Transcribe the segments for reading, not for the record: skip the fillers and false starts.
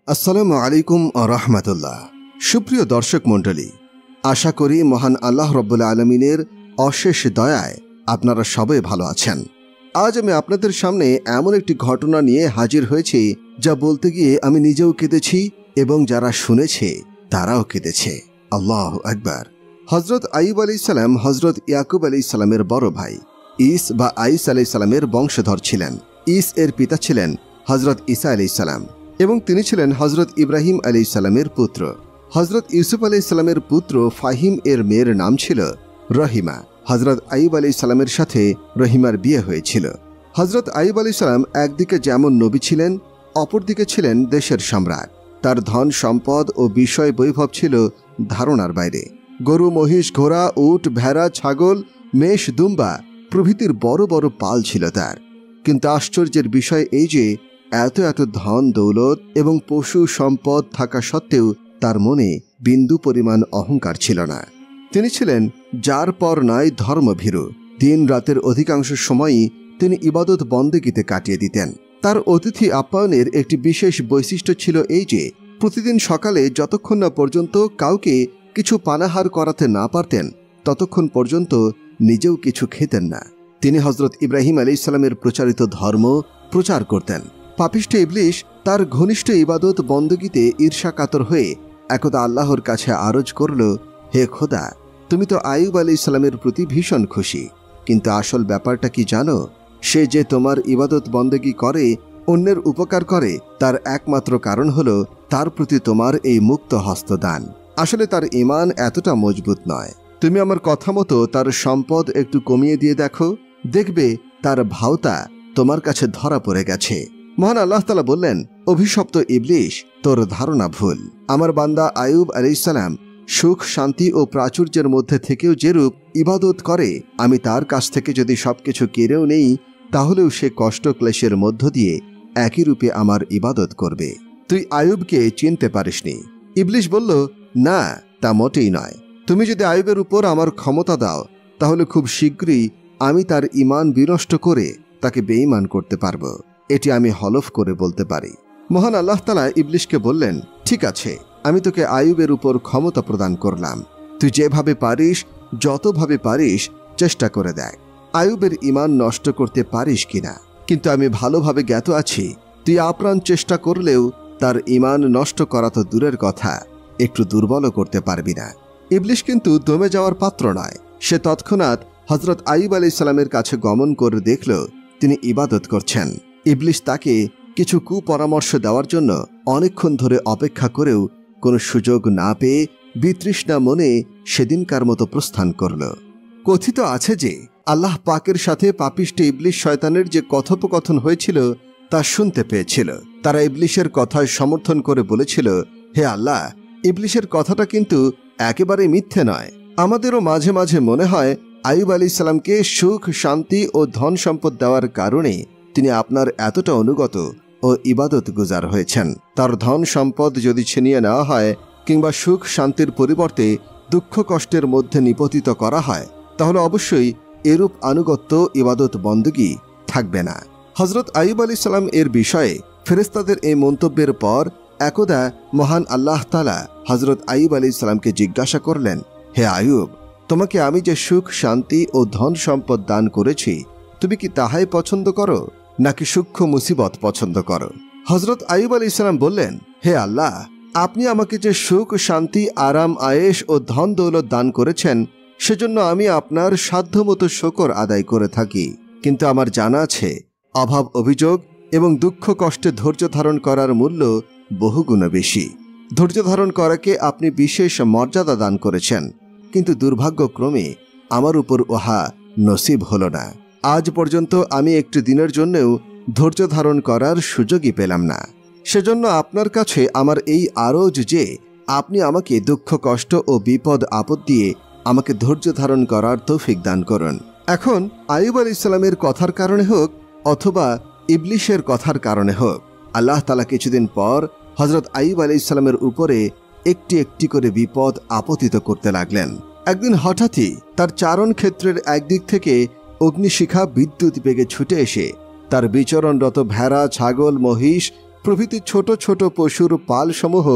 আসসালামু আলাইকুম রাহমাতুল্লাহ। সুপ্রিয় দর্শক মণ্ডলী, আশা করি মহান আল্লাহ রব্বুল আলমিনের অশেষ দয়ায় আপনারা সবাই ভালো আছেন। আজ আমি আপনাদের সামনে এমন একটি ঘটনা নিয়ে হাজির হয়েছি যা বলতে গিয়ে আমি নিজেও কেঁদেছি এবং যারা শুনেছে তারাও কেঁদেছে। আল্লাহু আকবার। হজরত আইয়ুব আলাইহিসসালাম হজরত ইয়াকুব আলাইহিসসালামের বড় ভাই ইস বা আইস আলাইহিসসালামের বংশধর ছিলেন। ইস এর পিতা ছিলেন হজরত ঈসা আলাইহিসসালাম এবং তিনি ছিলেন হজরত ইব্রাহিম আলাইহিসসালামের পুত্র। হজরত ইউসুফ আলাইহিসসালামের পুত্র ফাহিম এর মেয়ের নাম ছিল রহিমা। হজরত আইয়ুব আলাইহিসসালামের সাথে রহিমার বিয়ে হয়েছিল। হজরত আইয়ুব আলাইহিসসালাম একদিকে যেমন নবী ছিলেন, অপরদিকে ছিলেন দেশের সম্রাট। তার ধন সম্পদ ও বিষয় বৈভব ছিল ধারণার বাইরে। গরু, মহিষ, ঘোড়া, উট, ভেড়া, ছাগল, মেষ, দুম্বা প্রভৃতির বড় বড় পাল ছিল তার। কিন্তু আশ্চর্যের বিষয় এই যে এত এত ধন দৌলত এবং পশু সম্পদ থাকা সত্ত্বেও তার মনে বিন্দু পরিমাণ অহংকার ছিল না। তিনি ছিলেন যার পর নয় ধর্মভীরু। দিন রাতের অধিকাংশ সময়ই তিনি ইবাদত বন্দেগীতে কাটিয়ে দিতেন। তার অতিথি আপ্যায়নের একটি বিশেষ বৈশিষ্ট্য ছিল এই যে প্রতিদিন সকালে যতক্ষণ না পর্যন্ত কাউকে কিছু পানাহার করাতে না পারতেন ততক্ষণ পর্যন্ত নিজেও কিছু খেতেন না। তিনি হজরত ইব্রাহিম আলাইহিসসালামের প্রচারিত ধর্ম প্রচার করতেন। পাপিষ্ঠ ইবলিশ তার ঘনিষ্ঠ ইবাদত বন্দেগীতে ঈর্ষাকাতর হয়ে একদা আল্লাহর কাছে আরজ করল, হে খোদা, তুমি তো আইয়ুব আলাইহিসসালামের প্রতি ভীষণ খুশি, কিন্তু আসল ব্যাপারটা কি জানো? সে যে তোমার ইবাদত বন্দেগী করে, অন্যের উপকার করে, তার একমাত্র কারণ হলো তার প্রতি তোমার এই মুক্ত হস্তদান। আসলে তার ঈমান এতটা মজবুত নয়। তুমি আমার কথা মতো তার সম্পদ একটু কমিয়ে দিয়ে দেখো, দেখবে তার ভাওতা তোমার কাছে ধরা পড়ে গেছে। মহান আল্লাহ তাআলা বললেন, অভিশপ্ত ইবলিশ, তোর ধারণা ভুল। আমার বান্দা আইয়ুব আলাইহিসসালাম সুখ, শান্তি ও প্রাচুর্যের মধ্যে থেকেও যেরূপ ইবাদত করে, আমি তার কাছ থেকে যদি সবকিছু কেড়েও নেই তাহলেও সে কষ্ট ক্লেশের মধ্য দিয়ে একই রূপে আমার ইবাদত করবে। তুই আইয়ুবকে চিনতে পারিসনি। ইবলিশ বলল, না, তা মোটেই নয়। তুমি যদি আইয়ুবের উপর আমার ক্ষমতা দাও তাহলে খুব শীঘ্রই আমি তার ঈমান বিনষ্ট করে তাকে বেঈমান করতে পারব। এটি আমি হলফ করে বলতে পারি। মহান আল্লাহ তাআলা ইবলিশকে বললেন, ঠিক আছে, আমি তোকে আইয়ুবের উপর ক্ষমতা প্রদান করলাম। তুই যেভাবে পারিস, যতভাবে পারিস চেষ্টা করে দেখ আইয়ুবের ঈমান নষ্ট করতে পারিস কিনা। কিন্তু আমি ভালোভাবে জ্ঞাত আছি, তুই আপ্রাণ চেষ্টা করলেও তার ঈমান নষ্ট করা তো দূরের কথা, একটু দুর্বলও করতে পারবি না। ইবলিশ কিন্তু দমে যাওয়ার পাত্র নয়। সে তৎক্ষণাৎ হজরত আইয়ুব আলাইহিসসালামের কাছে গমন করে দেখল তিনি ইবাদত করছেন। ইবলিশ তাকে কিছু কুপরামর্শ দেওয়ার জন্য অনেকক্ষণ ধরে অপেক্ষা করেও কোনো সুযোগ না পেয়ে বিতৃষ্ণা মনে সেদিনকার মতো প্রস্থান করল। কথিত আছে যে আল্লাহ পাকের সাথে পাপিষ্ঠ ইবলিশ শয়তানের যে কথোপকথন হয়েছিল তা শুনতে পেয়েছিল। তারা ইবলিশের কথায় সমর্থন করে বলেছিল, হে আল্লাহ, ইবলিশের কথাটা কিন্তু একেবারে মিথ্যে নয়। আমাদেরও মাঝে মাঝে মনে হয় আইয়ুব আলাইহিসসালামকে সুখ, শান্তি ও ধন সম্পদ দেওয়ার কারণে তিনি আপনার এতটা অনুগত ও ইবাদত গুজার হয়েছেন। তার ধন সম্পদ যদি ছিনিয়ে নেওয়া হয় কিংবা সুখ শান্তির পরিবর্তে দুঃখ কষ্টের মধ্যে নিপতিত করা হয় তাহলে অবশ্যই এরূপ আনুগত্য, ইবাদত বন্দেগী থাকবে না। হজরত আইয়ুব আলাইহিসসালাম এর বিষয়ে ফেরেশতাদের এই মন্তব্যের পর একদা মহান আল্লাহ তাআলা হজরত আইয়ুব আলাইহিসসালামকে জিজ্ঞাসা করলেন, হে আইয়ুব, তোমাকে আমি যে সুখ, শান্তি ও ধন সম্পদ দান করেছি তুমি কি তাহাই পছন্দ করো নাকি সূক্ষ্ম মুসিবত পছন্দ করো? হজরত আইয়ুব আলাইহিসসালাম বললেন, হে আল্লাহ, আপনি আমাকে যে সুখ, শান্তি, আরাম, আয়েশ ও ধন দৌলত দান করেছেন সেজন্য আমি আপনার সাধ্যমতো শুকর আদায় করে থাকি। কিন্তু আমার জানা আছে অভাব, অভিযোগ এবং দুঃখ কষ্টে ধৈর্য ধারণ করার মূল্য বহুগুণ বেশি। ধৈর্য ধারণ করাকে আপনি বিশেষ মর্যাদা দান করেছেন, কিন্তু দুর্ভাগ্যক্রমে আমার উপর উহা নসিব হল না। আজ পর্যন্ত আমি একটি দিনের জন্যও ধৈর্য ধারণ করার সুযোগই পেলাম না। সেজন্য আপনার কাছে আমার এই আরজ যে আপনি আমাকে দুঃখ, কষ্ট ও বিপদ আপদ দিয়ে আমাকে ধৈর্য ধারণ করার তৌফিক দান করুন। এখন আইয়ুব আলাইহিসসালামের কথার কারণে হোক অথবা ইবলিশের কথার কারণে হোক, আল্লাহ তাআলা কিছুদিন পর হজরত আইয়ুব আলাইহিসসালামের উপরে একটি একটি করে বিপদ আপতিত করতে লাগলেন। একদিন হঠাৎই তার চারণ ক্ষেত্রের একদিক থেকে অগ্নিশিখা বিদ্যুৎ বেগে ছুটে এসে তার বিচরণরত ভেড়া, ছাগল, মহিষ প্রভৃতি ছোট ছোট পশুর পালসমূহ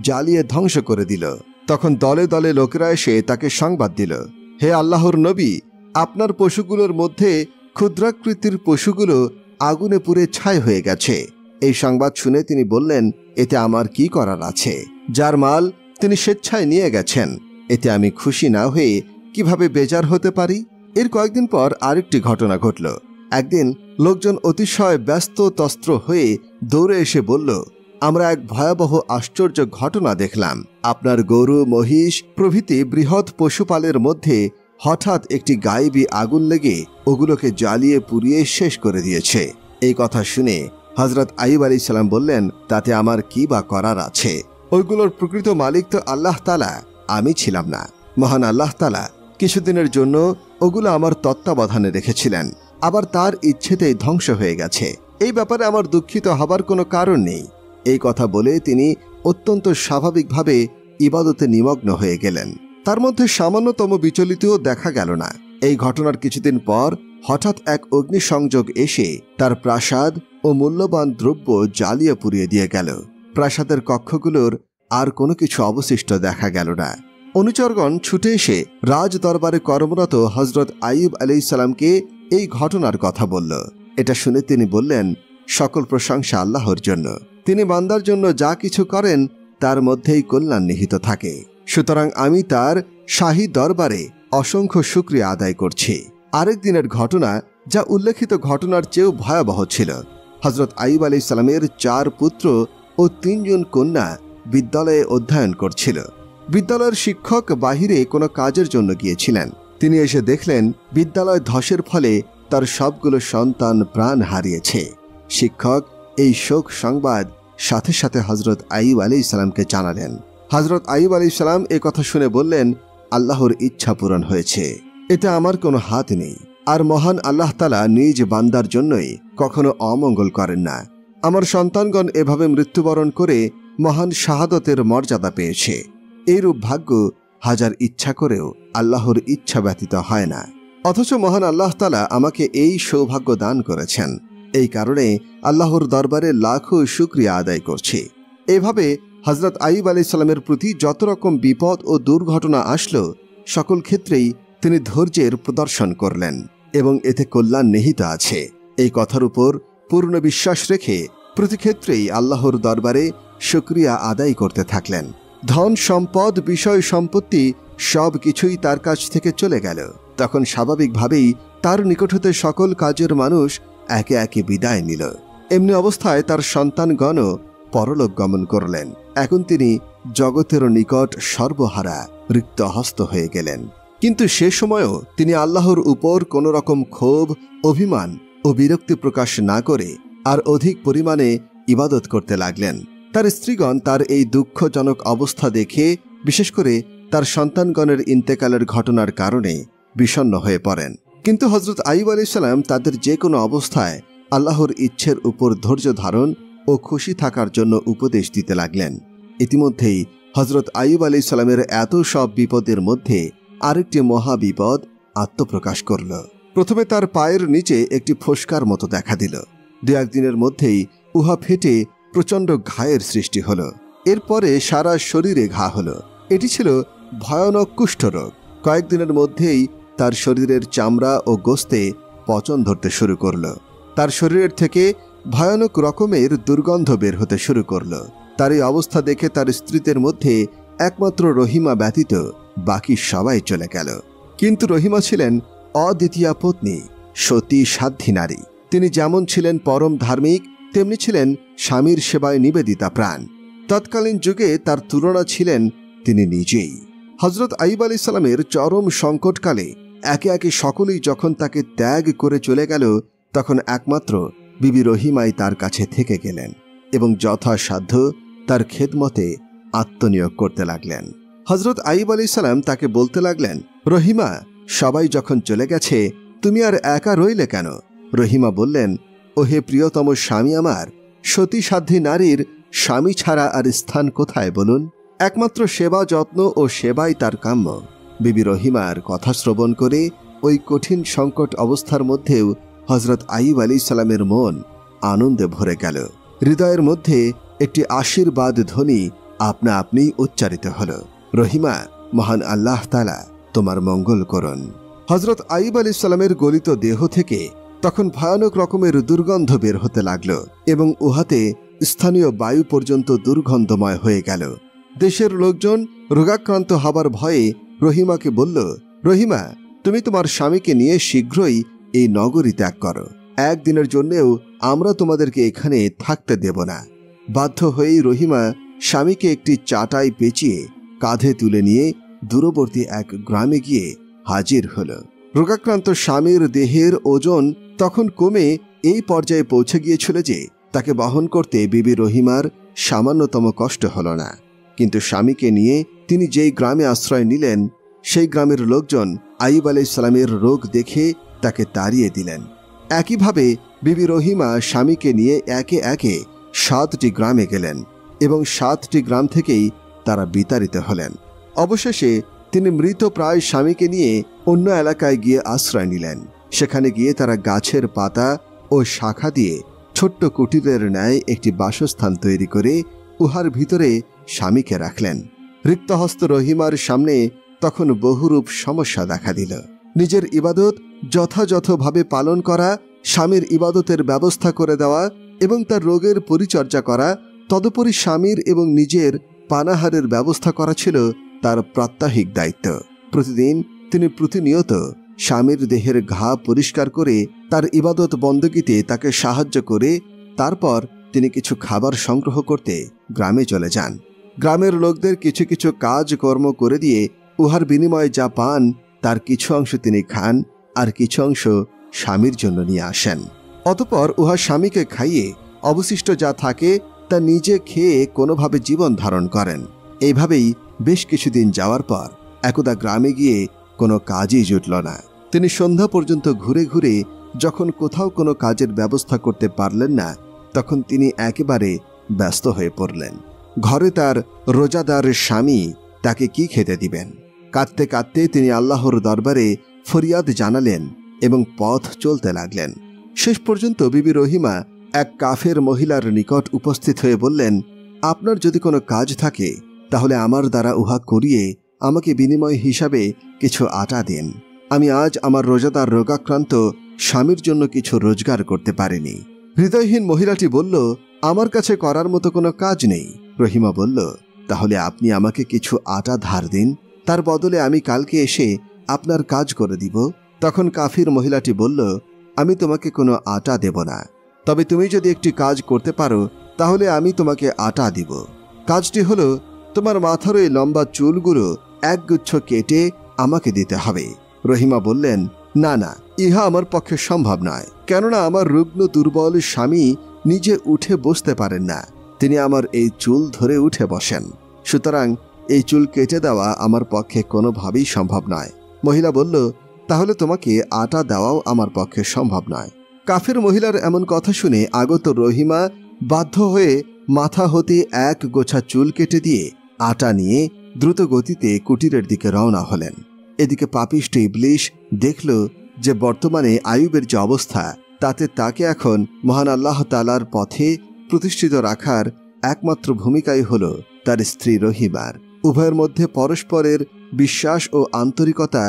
জ্বালিয়ে ধ্বংস করে দিল। তখন দলে দলে লোকেরা এসে তাকে সংবাদ দিল, হে আল্লাহর নবী, আপনার পশুগুলোর মধ্যে ক্ষুদ্রাকৃতির পশুগুলো আগুনে পুড়ে ছাই হয়ে গেছে। এই সংবাদ শুনে তিনি বললেন, এতে আমার কি করার আছে? যার মাল তিনি স্বেচ্ছায় নিয়ে গেছেন, এতে আমি খুশি না হয়ে কিভাবে বেজার হতে পারি? এর কয়েকদিন পর আরেকটি ঘটনা ঘটল। একদিন লোকজন অতিশয় ব্যস্ত তস্ত্র হয়ে দৌড়ে এসে বলল, আমরা এক ভয়াবহ আশ্চর্য ঘটনা দেখলাম। আপনার গরু, মহিষ প্রভৃতি বৃহৎ পশুপালের মধ্যে হঠাৎ একটি গায়েবী আগুন লেগে ওগুলোকে জ্বালিয়ে পুড়িয়ে শেষ করে দিয়েছে। এই কথা শুনে হযরত আইয়ুব আলাইহিস সালাম বললেন, তাতে আমার কি বা করার আছে? ওইগুলোর প্রকৃত মালিক তো আল্লাহ তাআলা, আমি ছিলাম না। মহান আল্লাহ তাআলা কিছুদিনের জন্য ওগুলো আমার তত্ত্বাবধানে রেখেছিলেন, আবার তার ইচ্ছেতেই ধ্বংস হয়ে গেছে। এই ব্যাপারে আমার দুঃখিত হবার কোনো কারণ নেই। এই কথা বলে তিনি অত্যন্ত স্বাভাবিকভাবে ইবাদতে নিমগ্ন হয়ে গেলেন। তার মধ্যে সামান্যতম বিচলিতও দেখা গেল না। এই ঘটনার কিছুদিন পর হঠাৎ এক অগ্নিসংযোগ এসে তার প্রাসাদ ও মূল্যবান দ্রব্য জ্বালিয়ে পুড়িয়ে দিয়ে গেল। প্রাসাদের কক্ষগুলোর আর কোনো কিছু অবশিষ্ট দেখা গেল না। অনুচরগণ ছুটে এসে রাজ দরবারে কর্মরত হযরত আইয়ুব আলাইহিস সালামকে এই ঘটনার কথা বলল। এটা শুনে তিনি বললেন, সকল প্রশংসা আল্লাহর জন্য। তিনি বান্দার জন্য যা কিছু করেন তার মধ্যেই কল্যাণ নিহিত থাকে। সুতরাং আমি তার শাহী দরবারে অসংখ্য শুকরিয়া আদায় করছি। আরেক দিনের ঘটনা, যা উল্লেখিত ঘটনার চেয়েও ভয়াবহ ছিল। হযরত আইয়ুব আলাইহিস সালামের 4 পুত্র ও 3 জন কন্যা বিদ্যালয়ে অধ্যয়ন করছিল। বিদ্যালয়ের শিক্ষক বাহিরে কোনো কাজের জন্য গিয়েছিলেন। তিনি এসে দেখলেন বিদ্যালয় ধসের ফলে তার সবগুলো সন্তান প্রাণ হারিয়েছে। শিক্ষক এই শোক সংবাদ সাথে সাথে হযরত আইয়ুব আলাইহিস সালামকে জানালেন। হযরত আইয়ুব আলাইহিস সালাম এ কথা শুনে বললেন, আল্লাহর ইচ্ছা পূরণ হয়েছে, এতে আমার কোনো হাত নেই। আর মহান আল্লাহ তাআলা নিজ বান্দার জন্যই কখনো অমঙ্গল করেন না। আমার সন্তানগণ এভাবে মৃত্যুবরণ করে মহান শাহাদতের মর্যাদা পেয়েছে। এইরূপ ভাগ্য হাজার ইচ্ছা করেও আল্লাহর ইচ্ছা ব্যতীত হয় না। অথচ মহান আল্লাহ তাআলা আমাকে এই সৌভাগ্য দান করেছেন। এই কারণে আল্লাহর দরবারে লাখো শুকরিয়া আদায় করছি। এভাবে হযরত আইয়ুব আলাইহিস সালামের প্রতি যত রকম বিপদ ও দুর্ঘটনা আসলো, সকল ক্ষেত্রেই তিনি ধৈর্যের প্রদর্শন করলেন এবং এতে কল্যাণ নিহিত আছে। এই কথার উপর পূর্ণ বিশ্বাস রেখে প্রতি ক্ষেত্রেই আল্লাহর দরবারে শুকরিয়া আদায় করতে থাকলেন। ধন সম্পদ, বিষয় সম্পত্তি সব কিছুই তার কাছ থেকে চলে গেল। তখন স্বাভাবিকভাবেই তার নিকট হতে সকল কাজের মানুষ একে একে বিদায় নিল। এমনি অবস্থায় তার সন্তানগণও পরলোক গমন করলেন। এখন তিনি জগতের নিকট সর্বহারা রিক্তহস্ত হয়ে গেলেন। কিন্তু সে সময়ও তিনি আল্লাহর উপর কোনো রকম ক্ষোভ, অভিমান ও বিরক্তি প্রকাশ না করে আর অধিক পরিমাণে ইবাদত করতে লাগলেন। তার স্ত্রীগণ তার এই দুঃখজনক অবস্থা দেখে, বিশেষ করে তার সন্তানগণের ইন্তেকালের ঘটনার কারণে বিষণ্ণ হয়ে পড়েন। কিন্তু হযরত আইয়ুব আলাইহিস সালাম তাদের যে কোনো অবস্থায় আল্লাহর ইচ্ছের উপর ধৈর্য ধারণ ও খুশি থাকার জন্য উপদেশ দিতে লাগলেন। ইতিমধ্যেই হযরত আইয়ুব আলাইহিস সালামের এত সব বিপদের মধ্যে আরেকটি মহা বিপদ আত্মপ্রকাশ করল। প্রথমে তার পায়ের নিচে একটি ফোস্কার মতো দেখা দিল। 2-1 দিনের মধ্যেই উহা ফেটে প্রচণ্ড ঘায়ের সৃষ্টি হল। এরপরে সারা শরীরে ঘা হলো। এটি ছিল ভয়ানক কুষ্ঠরোগ। কয়েকদিনের মধ্যেই তার শরীরের চামড়া ও গোস্তে পচন ধরতে শুরু করল। তার শরীরের থেকে ভয়ানক রকমের দুর্গন্ধ বের হতে শুরু করল। তার এই অবস্থা দেখে তার স্ত্রীদের মধ্যে একমাত্র রহিমা ব্যতীত বাকি সবাই চলে গেল। কিন্তু রহিমা ছিলেন অদ্বিতীয়া পত্নী, সতী সাধ্বী নারী। তিনি যেমন ছিলেন পরম ধার্মিক, তেমনি ছিলেন স্বামীর সেবায় নিবেদিতা প্রাণ। তৎকালীন যুগে তার তুলনা ছিলেন তিনি নিজেই। হযরত আইয়ুব আলাইহিস সালামের চরম সংকটকালে একে একে সকলেই যখন তাকে ত্যাগ করে চলে গেল, তখন একমাত্র বিবি রহিমাই তার কাছে থেকে গেলেন এবং যথাসাধ্য তার খেদমতে আত্মনিয়োগ করতে লাগলেন। হযরত আইয়ুব আলাইহিস সালাম তাকে বলতে লাগলেন, রহিমা, সবাই যখন চলে গেছে, তুমি আর একা রইলে কেন? রহিমা বললেন, ওহে প্রিয়তম স্বামী আমার, সতী সাধ্বী নারীর স্বামী ছাড়া আর স্থান কোথায় বলুন? একমাত্র সেবা যত্ন ও সেবাই তার কাম্য। বিবি রহিমার কথা শ্রবণ করে ওই কঠিন সংকট অবস্থার মধ্যেও হযরত আইয়ুব আলাইহিস সালামের মন আনন্দে ভরে গেল। হৃদয়ের মধ্যে একটি আশীর্বাদ ধ্বনি আপনা আপনি উচ্চারিত হল, রহিমা, মহান আল্লাহ তাআলা তোমার মঙ্গল করুন। হযরত আইয়ুব আলাইহিস সালামের গলিত দেহ থেকে তখন ভয়ানক রকমের দুর্গন্ধ বের হতে লাগল এবং উহাতে স্থানীয় বায়ু পর্যন্ত দুর্গন্ধময় হয়ে গেল। দেশের লোকজন রোগাক্রান্ত হবার ভয়ে রহিমাকে বলল, রহিমা, তুমি তোমার স্বামীকে নিয়ে শীঘ্রই এই নগরী ত্যাগ করো। একদিনের জন্যেও আমরা তোমাদেরকে এখানে থাকতে দেব না। বাধ্য হয়েই রহিমা স্বামীকে একটি চাটাই পেঁচিয়ে কাঁধে তুলে নিয়ে দূরবর্তী এক গ্রামে গিয়ে হাজির হল। রোগাক্রান্ত স্বামীর দেহের ওজন তখন কমে এই পর্যায়ে পৌঁছে গিয়েছিল যে তাকে বহন করতে বিবি রহিমার সামান্যতম কষ্ট হল না। কিন্তু স্বামীকে নিয়ে তিনি যেই গ্রামে আশ্রয় নিলেন, সেই গ্রামের লোকজন আইয়ুব আলাইহিস সালামের রোগ দেখে তাকে তাড়িয়ে দিলেন। একইভাবে বিবি রহিমা স্বামীকে নিয়ে একে একে 7টি গ্রামে গেলেন এবং 7টি গ্রাম থেকেই তারা বিতাড়িত হলেন। অবশেষে তিনি মৃত প্রায় স্বামীকে নিয়ে অন্য এলাকায় গিয়ে আশ্রয় নিলেন। সেখানে গিয়ে তারা গাছের পাতা ও শাখা দিয়ে ছোট্ট কুটিরের ন্যায় একটি বাসস্থান তৈরি করে উহার ভিতরে স্বামীকে রাখলেন। রিক্তহস্ত রহিমার সামনে তখন বহুরূপ সমস্যা দেখা দিল। নিজের ইবাদত যথাযথভাবে পালন করা, স্বামীর ইবাদতের ব্যবস্থা করে দেওয়া এবং তার রোগের পরিচর্যা করা, তদুপরি স্বামীর এবং নিজের পানাহারের ব্যবস্থা করা ছিল তার প্রাত্যহিক দায়িত্ব। প্রতিদিন তিনি প্রতিনিয়ত স্বামীর দেহের ঘা পরিষ্কার করে তার ইবাদত বন্দগীতে তাকে সাহায্য করে তারপর তিনি কিছু খাবার সংগ্রহ করতে গ্রামে চলে যান। গ্রামের লোকদের কিছু কিছু কাজ কর্ম করে দিয়ে উহার বিনিময়ে যা পান তার কিছু অংশ তিনি খান আর কিছু অংশ স্বামীর জন্য নিয়ে আসেন। অতঃপর উহার স্বামীকে খাইয়ে অবশিষ্ট যা থাকে তা নিজে খেয়ে কোনোভাবে জীবন ধারণ করেন। এইভাবেই বেশ কিছুদিন যাওয়ার পর একদা গ্রামে গিয়ে কোনো কাজই জুটল না। তিনি সন্ধ্যা পর্যন্ত ঘুরে ঘুরে যখন কোথাও কোনো কাজের ব্যবস্থা করতে পারলেন না, তখন তিনি একেবারে ব্যস্ত হয়ে পড়লেন। ঘরে তার রোজাদার স্বামী তাকে কি খেতে দিবেন? কাঁদতে কাঁদতে তিনি আল্লাহর দরবারে ফরিয়াদ জানালেন এবং পথ চলতে লাগলেন। শেষ পর্যন্ত বিবি রহিমা এক কাফের মহিলার নিকট উপস্থিত হয়ে বললেন, আপনার যদি কোনো কাজ থাকে তাহলে আমার দ্বারা উহা করিয়ে আমাকে বিনিময় হিসাবে কিছু আটা দিন। আমি আজ আমার রোজাদার রোগাক্রান্ত স্বামীর জন্য কিছু রোজগার করতে পারিনি। হৃদয়হীন মহিলাটি বলল, আমার কাছে করার মতো কোনো কাজ নেই। রহিমা বলল, তাহলে আপনি আমাকে কিছু আটা ধার দিন, তার বদলে আমি কালকে এসে আপনার কাজ করে দিব। তখন কাফির মহিলাটি বলল, আমি তোমাকে কোনো আটা দেব না, তবে তুমি যদি একটি কাজ করতে পারো তাহলে আমি তোমাকে আটা দিব। কাজটি হলো তোমার মাথার ওই লম্বা চুলগুলো একগুচ্ছ কেটে আমাকে দিতে হবে। রহিমা বললেন, না না, ইহা আমার পক্ষে সম্ভব নয়, কেননা আমার রুগ্ন দুর্বল স্বামী নিজে উঠে বসতে পারেন না, তিনি আমার এই চুল ধরে উঠে বসেন, সুতরাং এই চুল কেটে দেওয়া আমার পক্ষে কোনোভাবেই সম্ভব নয়। মহিলা বলল, তাহলে তোমাকে আটা দেওয়াও আমার পক্ষে সম্ভব নয়। কাফের মহিলার এমন কথা শুনে আগত রহিমা বাধ্য হয়ে মাথা হতে এক গোছা চুল কেটে দিয়ে আটা নিয়ে দ্রুত গতিতে কুটিরের দিকে রওনা হলেন। এদিকে পাপিষ্ঠ ইবলিশ দেখল যে বর্তমানে আইয়ুবের যে অবস্থা, তাতে তাকে এখন মহান আল্লাহ তাআলার পথে প্রতিষ্ঠিত রাখার একমাত্র ভূমিকাই হল তার স্ত্রী রহিমার। উভয়ের মধ্যে পরস্পরের বিশ্বাস ও আন্তরিকতা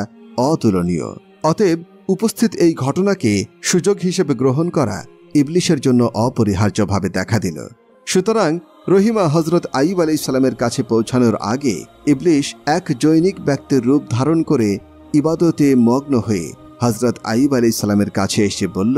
অতুলনীয়। অতএব উপস্থিত এই ঘটনাকে সুযোগ হিসেবে গ্রহণ করা ইবলিশের জন্য অপরিহার্যভাবে দেখা দিল। সুতরাং রহিমা হযরত আইয়ুব আলাইহিস সালামের কাছে পৌঁছানোর আগে ইবলিশ এক জৈনিক ব্যক্তির রূপ ধারণ করে ইবাদতে মগ্ন হয়ে হযরত আইয়ুব আলাইহিস সালামের কাছে এসে বলল,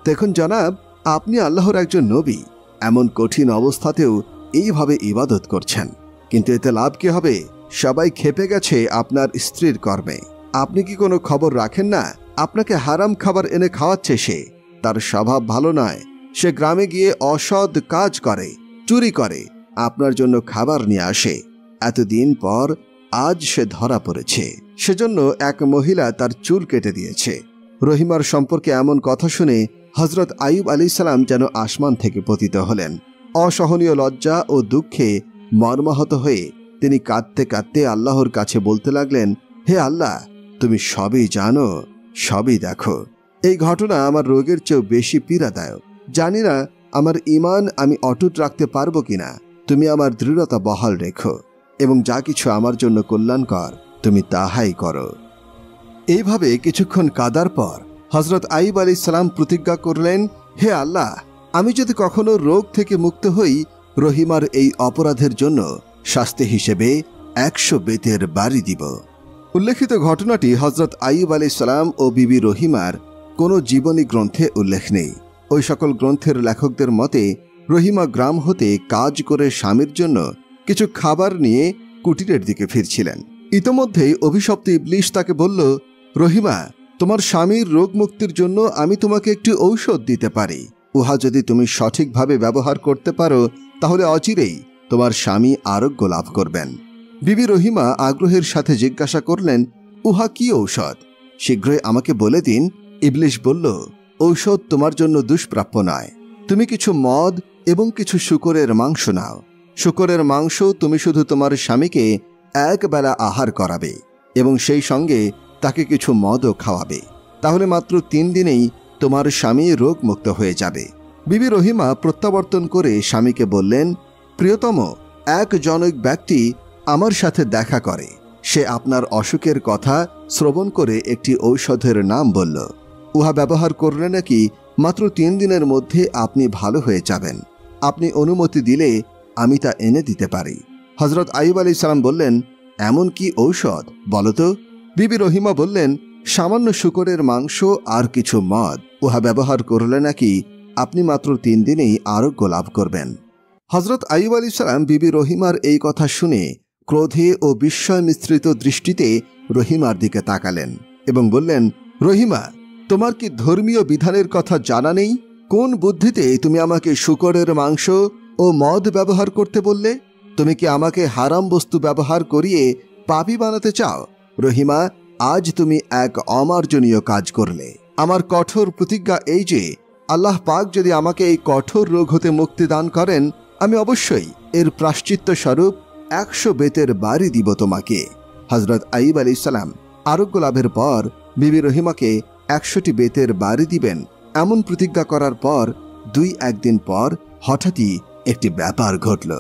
দেখুন জনাব, আপনি আল্লাহর একজন নবী, এমন কঠিন অবস্থাতেও এইভাবে ইবাদত করছেন, কিন্তু এতে লাভ কি হবে? সবাই ক্ষেপে গেছে আপনার স্ত্রীর কর্মে। আপনি কি কোনো খবর রাখেন না? আপনাকে হারাম খাবার এনে খাওয়াচ্ছে সে, তার স্বভাব ভালো নয়, সে গ্রামে গিয়ে অসৎ কাজ করে, চুরি করে, আপনার জন্য খাবার নিয়ে আসে। এতদিন পর আজ সে ধরা পড়েছে, সেজন্য এক মহিলা তার চুল কেটে দিয়েছে। রহিমার সম্পর্কে এমন কথা শুনে হযরত আইয়ুব আলাইহিস সালাম যেন আসমান থেকে পতিত হলেন। অসহনীয় লজ্জা ও দুঃখে মর্মাহত হয়ে তিনি কাঁদতে কাঁদতে আল্লাহর কাছে বলতে লাগলেন, হে আল্লাহ, তুমি সবই জানো, সবই দেখো। এই ঘটনা আমার রোগের চেয়েও বেশি পীড়াদায়ক। জানি না আমার ঈমান আমি অটুট রাখতে পারবো কিনা তুমি আমার দৃঢ়তা বহাল রেখো, এবং যা কিছু আমার জন্য কল্যাণকর তুমি তাহাই করো। এইভাবে কিছুক্ষণ কাদার পর হযরত আইয়ুব আলাইহিস সালাম প্রতিজ্ঞা করলেন, হে আল্লাহ, আমি যদি কখনো রোগ থেকে মুক্ত হই, রহিমার এই অপরাধের জন্য শাস্তি হিসেবে 100 বেতের বাড়ি দিব। উল্লেখিত ঘটনাটি হযরত আইয়ুব আলাইহিস সালাম ও বিবি রহিমার কোনো জীবনী গ্রন্থে উল্লেখ নেই। ওই সকল গ্রন্থের লেখকদের মতে রহিমা গ্রাম হতে কাজ করে স্বামীর জন্য কিছু খাবার নিয়ে কুটিরের দিকে ফিরছিলেন। ইতোমধ্যেই অভিশপ্ত ইবলিশ তাকে বলল, রহিমা, তোমার স্বামীর রোগ মুক্তির জন্য আমি তোমাকে একটি ঔষধ দিতে পারি। উহা যদি তুমি সঠিকভাবে ব্যবহার করতে পারো তাহলে অচিরেই তোমার স্বামী আরোগ্য লাভ করবেন। বিবি রহিমা আগ্রহের সাথে জিজ্ঞাসা করলেন, উহা কি ঔষধ? শীঘ্রই আমাকে বলে দিন। ইবলিশ বলল, ঔষধ তোমার জন্য দুষ্প্রাপ্য নয়। তুমি কিছু মদ এবং কিছু শূকরের মাংস নাও। শূকরের মাংস তুমি শুধু তোমার স্বামীকে এক বেলা আহার করাবে এবং সেই সঙ্গে তাকে কিছু মদও খাওয়াবে। তাহলে মাত্র 3 দিনেই তোমার স্বামী রোগমুক্ত হয়ে যাবে। বিবি রহিমা প্রত্যাবর্তন করে স্বামীকে বললেন, প্রিয়তম, এক জনৈক ব্যক্তি আমার সাথে দেখা করে। সে আপনার অসুখের কথা শ্রবণ করে একটি ঔষধের নাম বলল। উহা ব্যবহার করলে নাকি মাত্র 3 দিনের মধ্যে আপনি ভালো হয়ে যাবেন। আপনি অনুমতি দিলে আমি তা এনে দিতে পারি। হযরত আইয়ুব আলাইহিস সালাম বললেন, এমন কি ঔষধ বলো তো? বিবি রহিমা বললেন, সামান্য শূকরের মাংস আর কিছু মদ। উহা ব্যবহার করলে নাকি আপনি মাত্র 3 দিনেই আরোগ্য লাভ করবেন। হযরত আইয়ুব আলাইহিস সালাম বিবি রহিমার এই কথা শুনে ক্রোধে ও বিস্ময় মিশ্রিত দৃষ্টিতে রহিমার দিকে তাকালেন এবং বললেন, রহিমা, তোমার কি ধর্মীয় বিধানের কথা জানা নেই? কোন বুদ্ধিতে তুমি আমাকে শূকরের মাংস ও মদ ব্যবহার করতে বললে? তুমি কি আমাকে হারাম বস্তু ব্যবহার করিয়ে পাপী বানাতে চাও? রহিমা, আজ তুমি এক অমার্জনীয় কাজ করলে। আমার কঠোর প্রতিজ্ঞা এই যে আল্লাহ পাক যদি আমাকে এই কঠোর রোগ হতে মুক্তি দান করেন, আমি অবশ্যই এর প্রায়শ্চিত্ত স্বরূপ 100 বেতের বাড়ি দিব তোমাকে। হযরত আইয়ুব আলাইহিস সালাম আরোগ্য লাভের পর বিবি রহিমাকে 100টি বেতের বাড়ি দিবেন এমন প্রতিজ্ঞা করার পর 2-1 দিন পর হঠাৎই একটি ব্যাপার ঘটল।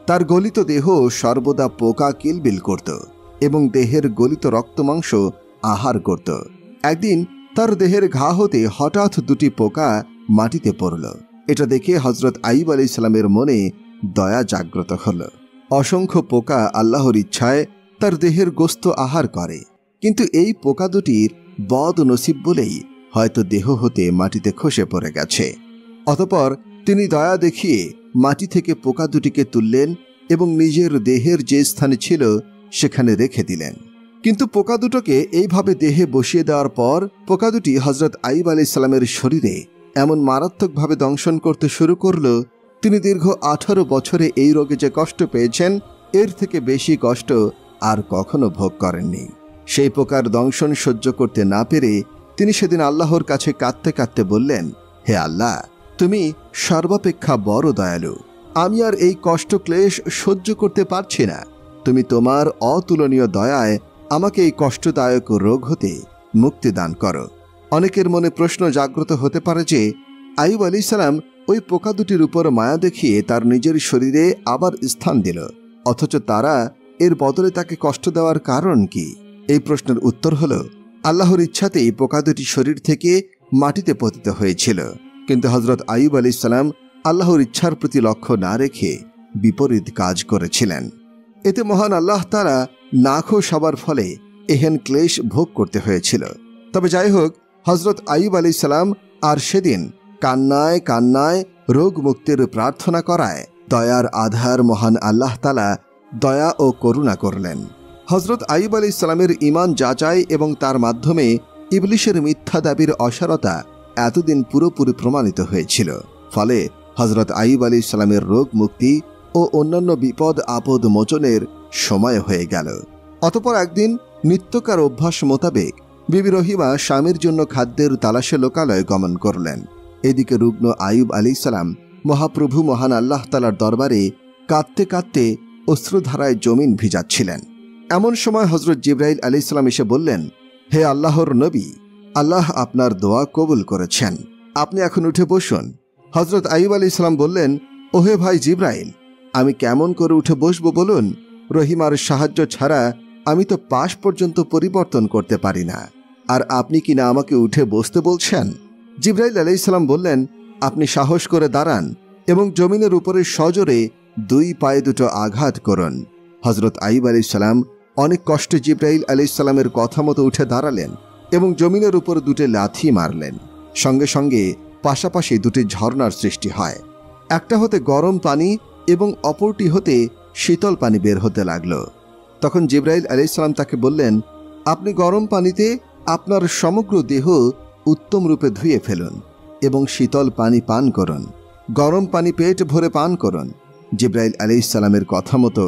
তার গলিত দেহ সর্বদা পোকা কিলবিল করত এবং দেহের গলিত রক্তমাংস আহার করত। একদিন তার দেহের ঘা হতে হঠাৎ 2টি পোকা মাটিতে পড়ল। এটা দেখে হযরত আইয়ুব আলাইহিস সালামের মনে দয়া জাগ্রত হল। অসংখ্য পোকা আল্লাহর ইচ্ছায় তার দেহের গোস্ত আহার করে, কিন্তু এই পোকা দুটির বদ নসিব বলেই হয়তো দেহ হতে মাটিতে খসে পড়ে গেছে। অতঃপর তিনি দয়া দেখিয়ে মাটি থেকে পোকা দুটিকে তুললেন এবং নিজের দেহের যে স্থানে ছিল সেখানে রেখে দিলেন। কিন্তু পোকা দুটোকে এইভাবে দেহে বসিয়ে দেওয়ার পর পোকা দুটি হযরত আইয়ুব আলাইহিস সালামের শরীরে এমন মারাত্মকভাবে দংশন করতে শুরু করল, তিনি দীর্ঘ 18 বছরে এই রোগে যে কষ্ট পেয়েছেন এর থেকে বেশি কষ্ট আর কখনো ভোগ করেননি। সেই পোকার দংশন সহ্য করতে না পেরে তিনি সেদিন আল্লাহর কাছে কাঁদতে কাঁদতে বললেন, হে আল্লাহ, তুমি সর্বাপেক্ষা বড় দয়ালু। আমি আর এই কষ্ট ক্লেশ সহ্য করতে পারছি না। তুমি তোমার অতুলনীয় দয়ায় আমাকে এই কষ্টদায়ক রোগ হতে মুক্তি দান করো। অনেকের মনে প্রশ্ন জাগ্রত হতে পারে যে আইয়ুব আলাইহিস সালাম ওই পোকা দুটির উপর মায়া দেখিয়ে তার নিজের শরীরে আবার স্থান দিল, অথচ তারা এর বদলে তাকে কষ্ট দেওয়ার কারণ কি? এই প্রশ্নের উত্তর হল, আল্লাহর ইচ্ছাতেই পোকা দুটি শরীর থেকে মাটিতে পতিত হয়েছিল। কিন্তু হযরত আইয়ুব আলাইহিস সালাম আল্লাহর ইচ্ছার প্রতি লক্ষ্য না রেখে বিপরীত কাজ করেছিলেন। এতে মহান আল্লাহ তাআলা নাখোশ হবার ফলে এহেন ক্লেশ ভোগ করতে হয়েছিল। তবে যাই হোক, হযরত আইয়ুব আলাইহিস সালাম আর সেদিন কান্নায় কান্নায় রোগ মুক্তির প্রার্থনা করায় দয়ার আধার মহান আল্লাহ তাআলা দয়া ও করুণা করলেন। হযরত আইয়ুব আলাইহিস সালামের ঈমান যাচাই এবং তার মাধ্যমে ইবলিশের মিথ্যা দাবির অসারতা এতদিন পুরোপুরি প্রমাণিত হয়েছিল। ফলে হযরত আইয়ুব আলাইহিস সালামের রোগ মুক্তি ও অন্যান্য বিপদ আপদ মোচনের সময় হয়ে গেল। অতঃপর একদিন নিত্যকার অভ্যাস মোতাবেক বিবি রহিমা স্বামীর জন্য খাদ্যের তালাশে লোকালয়ে গমন করলেন। এদিকে রুগ্ন আইয়ুব আলাইহিস সালাম মহাপ্রভু মহান আল্লাহ তাআলার দরবারে কাঁদতে কাঁদতে অশ্রুধারায় জমিন ভিজাচ্ছিলেন। এমন সময় হযরত জিবরাইল আলাইহিস সালাম এসে বললেন, হে আল্লাহর নবী, আল্লাহ আপনার দোয়া কবুল করেছেন, আপনি এখন উঠে বসুন। হজরত আইয়ুব আলাইহিস সালাম বললেন, ওহে ভাই জিব্রাইল, আমি কেমন করে উঠে বসবো বলুন? রহিমার সাহায্য ছাড়া আমি তো পাশ পর্যন্ত পরিবর্তন করতে পারি না, আর আপনি কিনা আমাকে উঠে বসতে বলছেন? জিব্রাইল আলাইহিস সালাম বললেন, আপনি সাহস করে দাঁড়ান এবং জমিনের উপরে সজোরে 2 পায়ে দুটো আঘাত করুন। হজরত আইয়ুব আলাইহিস সালাম অনেক কষ্টে জিব্রাইল আলাইহিস সালামের কথা মতো উঠে দাঁড়ালেন এবং জমিনের উপর 2 লাথি মারলেন। সঙ্গে সঙ্গে পাশাপাশি 2 ঝর্ণার সৃষ্টি হয়। একটা হতে গরম পানি এবং অপরটি হতে শীতল পানি বের হতে লাগল। তখন জিব্রাইল আলাইহিস সালাম তাকে বললেন, আপনি গরম পানিতে আপনার সমগ্র দেহ উত্তম রূপে ধুয়ে ফেলুন এবং শীতল পানি পান করুন। গরম পানি পেট ভরে পান করুন। জিব্রাইল আলাইহিস সালামের কথা মতো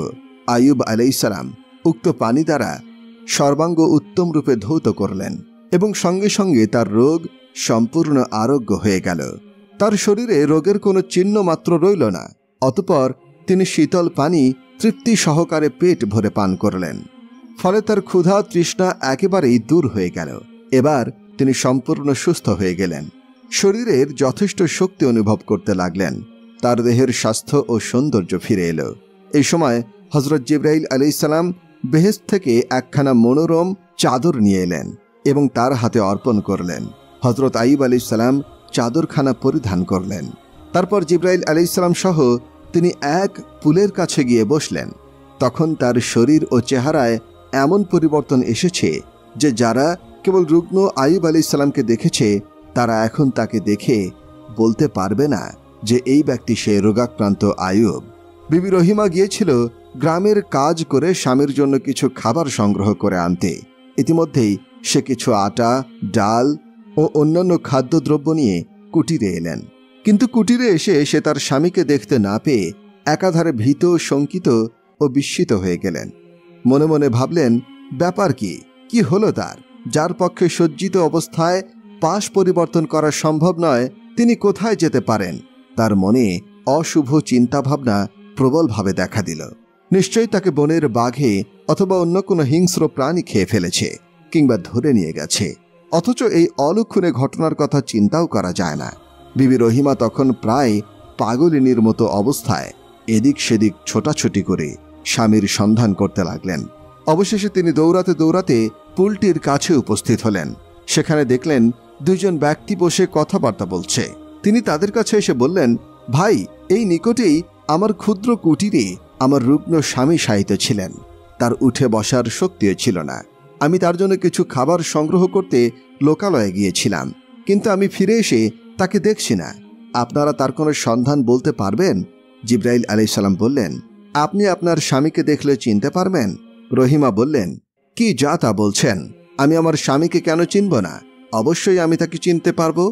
আইয়ুব আলাইহিস সালাম উক্ত পানি দ্বারা সর্বাঙ্গ উত্তম রূপে ধৌত করলেন এবং সঙ্গে সঙ্গে তার রোগ সম্পূর্ণ আরোগ্য হয়ে গেল। তার শরীরে রোগের কোনো চিহ্ন মাত্র রইল না। অতঃপর তিনি শীতল পানি তৃপ্তি সহকারে পেট ভরে পান করলেন। ফলে তার ক্ষুধা তৃষ্ণা একেবারেই দূর হয়ে গেল। এবার তিনি সম্পূর্ণ সুস্থ হয়ে গেলেন। শরীরের যথেষ্ট শক্তি অনুভব করতে লাগলেন। তার দেহের স্বাস্থ্য ও সৌন্দর্য ফিরে এলো। এই সময় হজরত জিব্রাইল আলাইহিস সালাম বেহেশত থেকে একখানা মনোরম চাদর নিয়ে এলেন এবং তার হাতে অর্পণ করলেন। হজরত আইয়ুব আলাইহিস সালাম চাদরখানা পরিধান করলেন। তারপর জিব্রাইল আলাইহিস সালাম সহ তিনি এক পুলের কাছে গিয়ে বসলেন। তখন তার শরীর ও চেহারায় এমন পরিবর্তন এসেছে যে যারা কেবল রুগ্ন আইয়ুব আলাইহিস সালামকে দেখেছে তারা এখন তাকে দেখে বলতে পারবে না যে এই ব্যক্তি সে রোগাক্রান্ত আইয়ুব। বিবি রহিমা গিয়েছিল গ্রামের কাজ করে স্বামীর জন্য কিছু খাবার সংগ্রহ করে আনতে। ইতিমধ্যেই সে কিছু আটা, ডাল ও অন্যান্য খাদ্যদ্রব্য নিয়ে কুটিরে এলেন। কিন্তু কুটিরে এসে সে তার স্বামীকে দেখতে না পেয়ে একাধারে ভীত, শঙ্কিত ও বিস্মিত হয়ে গেলেন। মনে মনে ভাবলেন, ব্যাপার কি হলো তার? যার পক্ষে সজ্জিত অবস্থায় পাশ পরিবর্তন করা সম্ভব নয়, তিনি কোথায় যেতে পারেন? তার মনে অশুভ চিন্তাভাবনা প্রবলভাবে দেখা দিল। নিশ্চয়ই তাকে বনের বাঘে অথবা অন্য কোনো হিংস্র প্রাণী খেয়ে ফেলেছে কিংবা ধরে নিয়ে গেছে। অথচ এই অলক্ষণে ঘটনার কথা চিন্তাও করা যায় না। বিবি রহিমা তখন প্রায় পাগলিনীর মতো অবস্থায় এদিক সেদিক ছোটাছুটি করে স্বামীর সন্ধান করতে লাগলেন। অবশেষে তিনি দৌড়াতে দৌড়াতে পুলটির কাছে উপস্থিত হলেন। সেখানে দেখলেন 2 জন ব্যক্তি বসে কথাবার্তা বলছে। তিনি তাদের কাছে এসে বললেন, ভাই, এই নিকটেই আমার ক্ষুদ্র কুটিরে আমার রুগ্ন স্বামী শায়িত ছিলেন। তার উঠে বসার শক্তিও ছিল না। আমি তার জন্য কিছু খাবার সংগ্রহ করতে লোকালয়ে গিয়েছিলাম, কিন্তু আমি ফিরে এসে তাকে দেখছি না। আপনারা তার কোনো সন্ধান বলতে পারবেন? জিব্রাইল আলাইহিস সালাম বললেন, আপনি আপনার স্বামীকে দেখলে চিনতে পারবেন। রহিমা বললেন, কি যা তা বলছেন? আমি আমার স্বামীকে কেন চিনব না? অবশ্যই আমি তাকে চিনতে পারবো।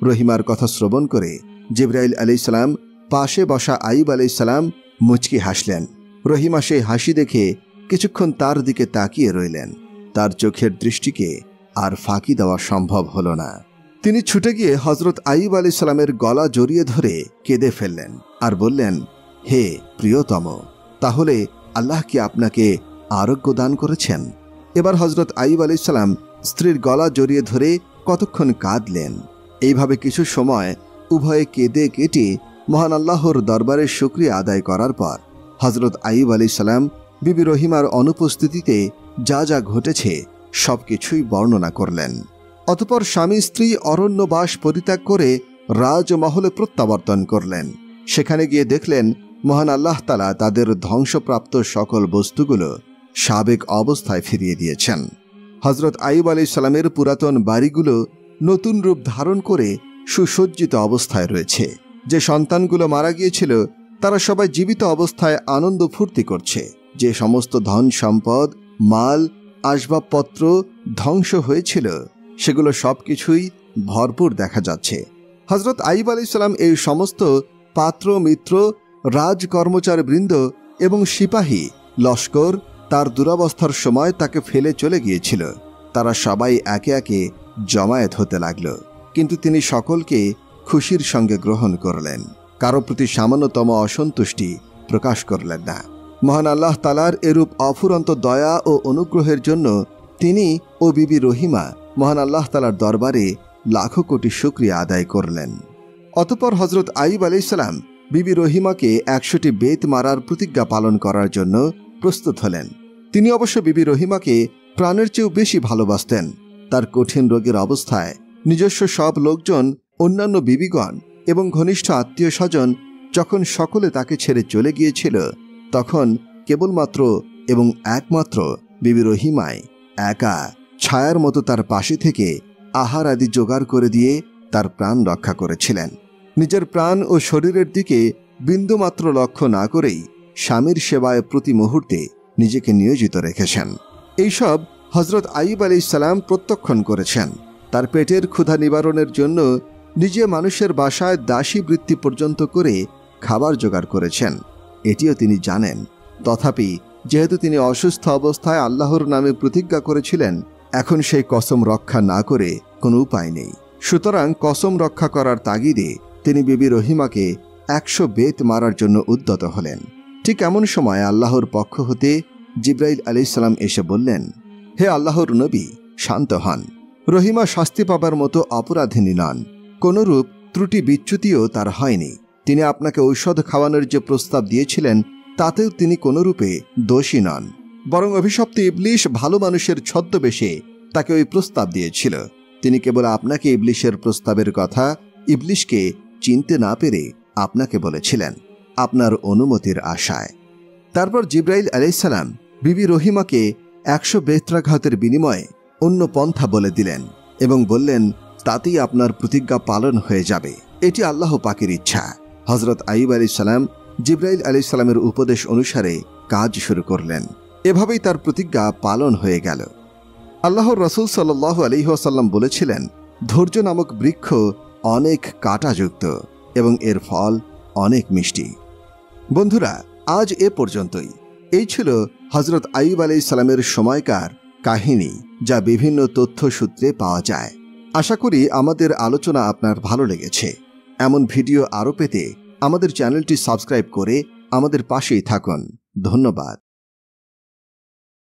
রহিমার কথা শ্রবণ করে জিব্রাইল আলাইহিস সালাম পাশে বসা আইয়ুব আলাইহিস সালাম মুচকি হাসলেন। রহিমা সেই হাসি দেখে কিছুক্ষণ তার দিকে তাকিয়ে রইলেন। তার চোখের দৃষ্টিকে আর ফাঁকি দেওয়া সম্ভব হলো না। তিনি ছুটে গিয়ে হজরত আইয়ুব আলাইহিস সালামের গলা জড়িয়ে ধরে কেঁদে ফেললেন আর বললেন, হে প্রিয়তম, তাহলে আল্লাহ কি আপনাকে আরোগ্য দান করেছেন? এবার হজরত আইয়ুব আলাইহিস সালাম স্ত্রীর গলা জড়িয়ে ধরে কতক্ষণ কাঁদলেন। এইভাবে কিছু সময় উভয়ে কেঁদে কেটে মহান আল্লাহর দরবারে শুকরিয়া আদায় করার পর হজরত আইয়ুব আলাইহিস সালাম বিবি রহিমার অনুপস্থিতিতে যা যা ঘটেছে সবকিছুই বর্ণনা করলেন। অতঃপর স্বামী স্ত্রী অরণ্যবাস পরিত্যাগ করে রাজমহলে প্রত্যাবর্তন করলেন। সেখানে গিয়ে দেখলেন মহান আল্লাহ তাআলা তাদের ধ্বংসপ্রাপ্ত সকল বস্তুগুলো সাবেক অবস্থায় ফিরিয়ে দিয়েছেন। হজরত আইয়ুব আলাইহিস সালামের পুরাতন বাড়িগুলো নতুন রূপ ধারণ করে সুসজ্জিত অবস্থায় রয়েছে। যে সন্তানগুলো মারা গিয়েছিল তারা সবাই জীবিত অবস্থায় আনন্দ ফুর্তি করছে। যে সমস্ত ধন সম্পদ, মাল, আসবাবপত্র ধ্বংস হয়েছিল সেগুলো সবকিছুই ভরপুর দেখা যাচ্ছে। হজরত আইয়ুব আলাইহিস সালাম এই সমস্ত পাত্র, মিত্র, রাজ কর্মচারী বৃন্দ এবং সিপাহী লস্কর তার দুরবস্থার সময় তাকে ফেলে চলে গিয়েছিল। তারা সবাই একে একে জমায়েত হতে লাগল, কিন্তু তিনি সকলকে খুশির সঙ্গে গ্রহণ করলেন। কারো প্রতি সামান্যতম অসন্তুষ্টি প্রকাশ করলেন না। মহান আল্লাহ তাআলার এরূপ অফুরন্ত দয়া ও অনুগ্রহের জন্য তিনি ও বিবি রহিমা মহান আল্লাহ তাআলার দরবারে লাখো কোটি শুকরিয়া আদায় করলেন। অতঃপর হজরত আইয়ুব আলাইহিসসালাম বিবি রহিমাকে 100টি বেত মারার প্রতিজ্ঞা পালন করার জন্য প্রস্তুত হলেন। তিনি অবশ্য বিবি রহিমাকে প্রাণের চেয়েও বেশি ভালোবাসতেন। তার কঠিন রোগের অবস্থায় নিজস্ব সব লোকজন, অন্যান্য বিবিগণ এবং ঘনিষ্ঠ আত্মীয় স্বজন যখন সকলে তাকে ছেড়ে চলে গিয়েছিল, তখন কেবলমাত্র এবং একমাত্র বিবি রহিমায় একা ছায়ার মতো তার পাশে থেকে আহার আদি জোগাড় করে দিয়ে তার প্রাণ রক্ষা করেছিলেন। নিজের প্রাণ ও শরীরের দিকে বিন্দুমাত্র লক্ষ্য না করেই স্বামীর সেবায় প্রতি মুহূর্তে নিজেকে নিয়োজিত রেখেছেন। এইসব হজরত আইয়ুব আলাইহিসসালাম প্রত্যক্ষণ করেছেন। তার পেটের ক্ষুধা নিবারণের জন্য নিজে মানুষের বাসায় দাসী বৃত্তি পর্যন্ত করে খাবার জোগাড় করেছেন, এটিও তিনি জানেন। তথাপি যেহেতু তিনি অসুস্থ অবস্থায় আল্লাহর নামে প্রতিজ্ঞা করেছিলেন, এখন সেই কসম রক্ষা না করে কোনো উপায় নেই। সুতরাং কসম রক্ষা করার তাগিদে তিনি বিবি রহিমাকে 100 বেত মারার জন্য উদ্যত হলেন। ঠিক এমন সময় আল্লাহর পক্ষ হতে জিবরাইল আলাইহিসসালাম এসে বললেন, হে আল্লাহর নবী, শান্ত হন। রহিমা শাস্তি পাবার মতো অপরাধিনী নন। কোনরূপ ত্রুটি বিচ্যুতিও তার হয়নি। তিনি আপনাকে ঔষধ খাওয়ানোর যে প্রস্তাব দিয়েছিলেন, তাতেও তিনি কোনরূপে দোষী নন। বরং অভিশপ্ত ইবলিশ ভালো মানুষের ছদ্মবেশে তাকে ওই প্রস্তাব দিয়েছিল। তিনি কেবল আপনাকে ইবলিশের প্রস্তাবের কথা ইবলিশকে চিনতে না পেরে আপনাকে বলেছিলেন, আপনার অনুমতির আশায়। তারপর জিবরাইল আলাইহিসসালাম বিবি রহিমাকে 100 বেত্রাঘাতের বিনিময়ে অন্য পন্থা বলে দিলেন এবং বললেন, তাতেই আপনার প্রতিজ্ঞা পালন হয়ে যাবে। এটি আল্লাহ পাকের ইচ্ছা। হজরত আইয়ুব আলাইহিসসালাম জিবরাইল আলাইহিসসালামের উপদেশ অনুসারে কাজ শুরু করলেন। এভাবেই তার প্রতিজ্ঞা পালন হয়ে গেল। আল্লাহর রাসূল সাল্লাল্লাহু আলাইহি ওয়াসাল্লাম বলেছিলেন, ধৈর্য নামক বৃক্ষ অনেক কাঁটাযুক্ত এবং এর ফল অনেক মিষ্টি। বন্ধুরা, আজ এ পর্যন্তই। এই ছিল হজরত আইয়ুব আলাইহিসসালামের সময়কার কাহিনী, যা বিভিন্ন তথ্য সূত্রে পাওয়া যায়। আশা করি আমাদের আলোচনা আপনার ভালো লেগেছে। এমন ভিডিও আরও পেতে আমাদের চ্যানেলটি সাবস্ক্রাইব করে আমাদের পাশেই থাকুন। ধন্যবাদ।